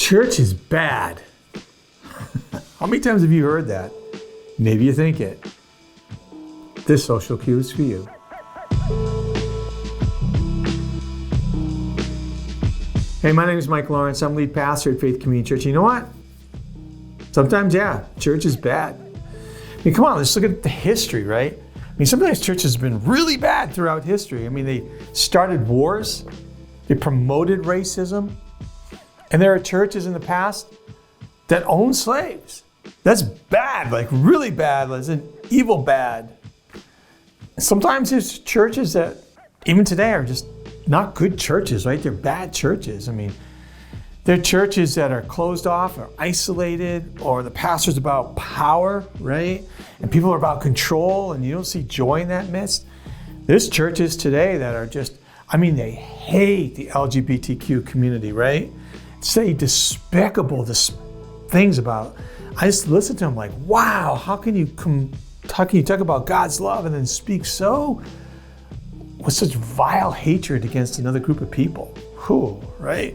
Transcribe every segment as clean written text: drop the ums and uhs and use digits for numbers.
Church is bad. How many times have you heard that? Maybe you think it. This social cue is for you. Hey, my name is Mike Lawrence. I'm lead pastor at Faith Community Church. You know what? Sometimes, church is bad. I mean, come on, let's look at the history, right? I mean, sometimes churches have been really bad throughout history. I mean, they started wars, they promoted racism, and there are churches in the past that owned slaves. That's bad, like really bad, as in evil bad. Sometimes there's churches that, even today, are just not good churches, right? They're bad churches. I mean, they're churches that are closed off or isolated, or the pastor's about power, right? And people are about control, and you don't see joy in that midst. There's churches today that are just, they hate the LGBTQ community, right? Say despicable things about it. I just listen to them like, wow, how can you talk about God's love and then speak with such vile hatred against another group of people? Right?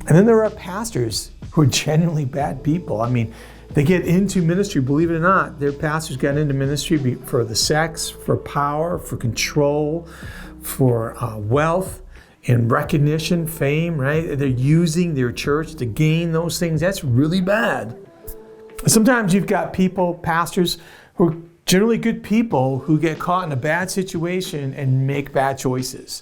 And then there are pastors who are genuinely bad people. I mean, they get into ministry, believe it or not. Their pastors got into ministry for the sex, for power, for control, for wealth and recognition, fame, right? They're using their church to gain those things. That's really bad. Sometimes you've got pastors who are generally good people who get caught in a bad situation and make bad choices.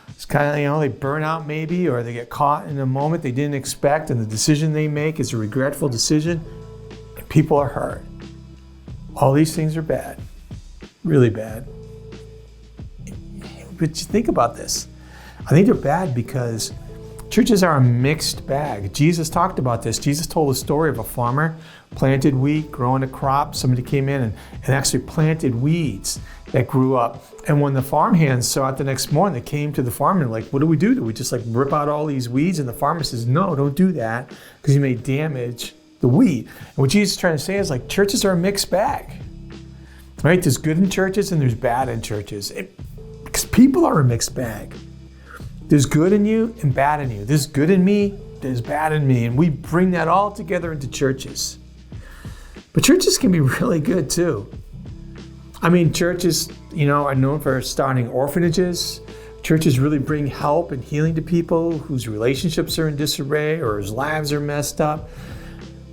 It's kind of, they burn out maybe, or they get caught in a moment they didn't expect, and the decision they make is a regretful decision, and people are hurt. All these things are bad, really bad. But you think about this. I think they're bad because churches are a mixed bag. Jesus talked about this. Jesus told a story of a farmer planted wheat, growing a crop. Somebody came in and actually planted weeds that grew up. And when the farmhands saw it the next morning, they came to the farmer and what do we do? Do we just rip out all these weeds? And the farmer says, no, don't do that, because you may damage the wheat. And what Jesus is trying to say is churches are a mixed bag, right? There's good in churches and there's bad in churches. Because people are a mixed bag. There's good in you and bad in you. There's good in me, there's bad in me. And we bring that all together into churches. But churches can be really good too. Churches, are known for starting orphanages. Churches really bring help and healing to people whose relationships are in disarray or whose lives are messed up.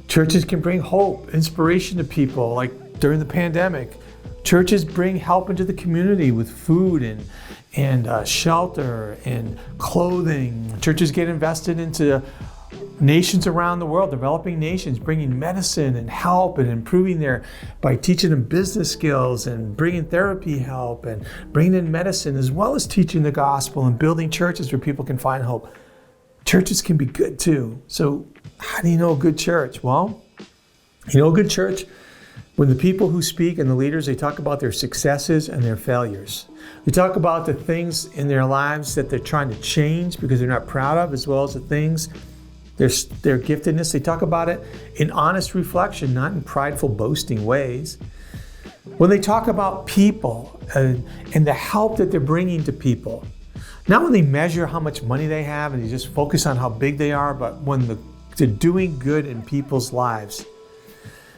Churches can bring hope, inspiration to people, like during the pandemic. Churches bring help into the community with food and shelter and clothing. Churches get invested into nations around the world, developing nations, bringing medicine and help and improving by teaching them business skills and bringing therapy help and bringing in medicine, as well as teaching the gospel and building churches where people can find hope. Churches can be good too. So how do you know a good church? Well, you know a good church when the people who speak and the leaders, they talk about their successes and their failures. They talk about the things in their lives that they're trying to change because they're not proud of, as well as the things, their giftedness. They talk about it in honest reflection, not in prideful, boasting ways. When they talk about people and the help that they're bringing to people, not when they measure how much money they have and they just focus on how big they are, but when they're doing good in people's lives.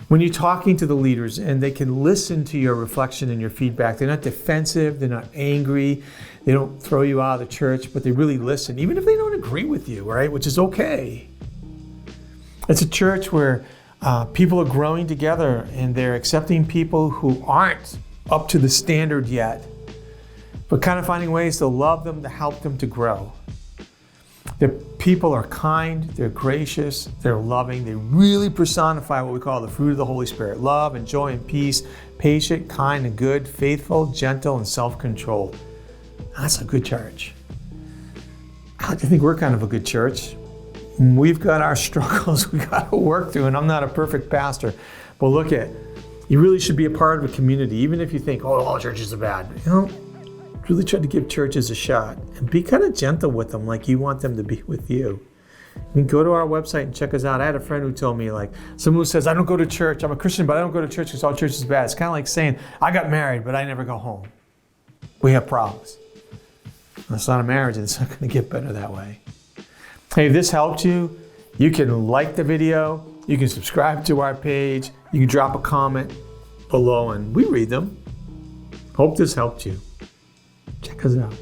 When you're talking to the leaders and they can listen to your reflection and your feedback, they're not defensive, they're not angry, they don't throw you out of the church, but they really listen, even if they don't agree with you, right? Which is okay. It's a church where people are growing together and they're accepting people who aren't up to the standard yet, but kind of finding ways to love them, to help them to grow. The people are kind, they're gracious, they're loving. They really personify what we call the fruit of the Holy Spirit: love and joy and peace, patient, kind and good, faithful, gentle, and self-controlled. That's a good church. I think we're kind of a good church. We've got our struggles we got to work through, and I'm not a perfect pastor. But look you really should be a part of a community, even if you think, all churches are bad. Really try to give churches a shot and be kind of gentle with them, like you want them to be with you. Go to our website and check us out. I had a friend who told me, someone who says, I don't go to church. I'm a Christian, but I don't go to church because all church is bad. It's kind of like saying, I got married, but I never go home. We have problems. That's not a marriage, and it's not going to get better that way. Hey, if this helped you, You can like the video, you can subscribe to our page, you can drop a comment below and we read them. Hope this helped you. Check us out.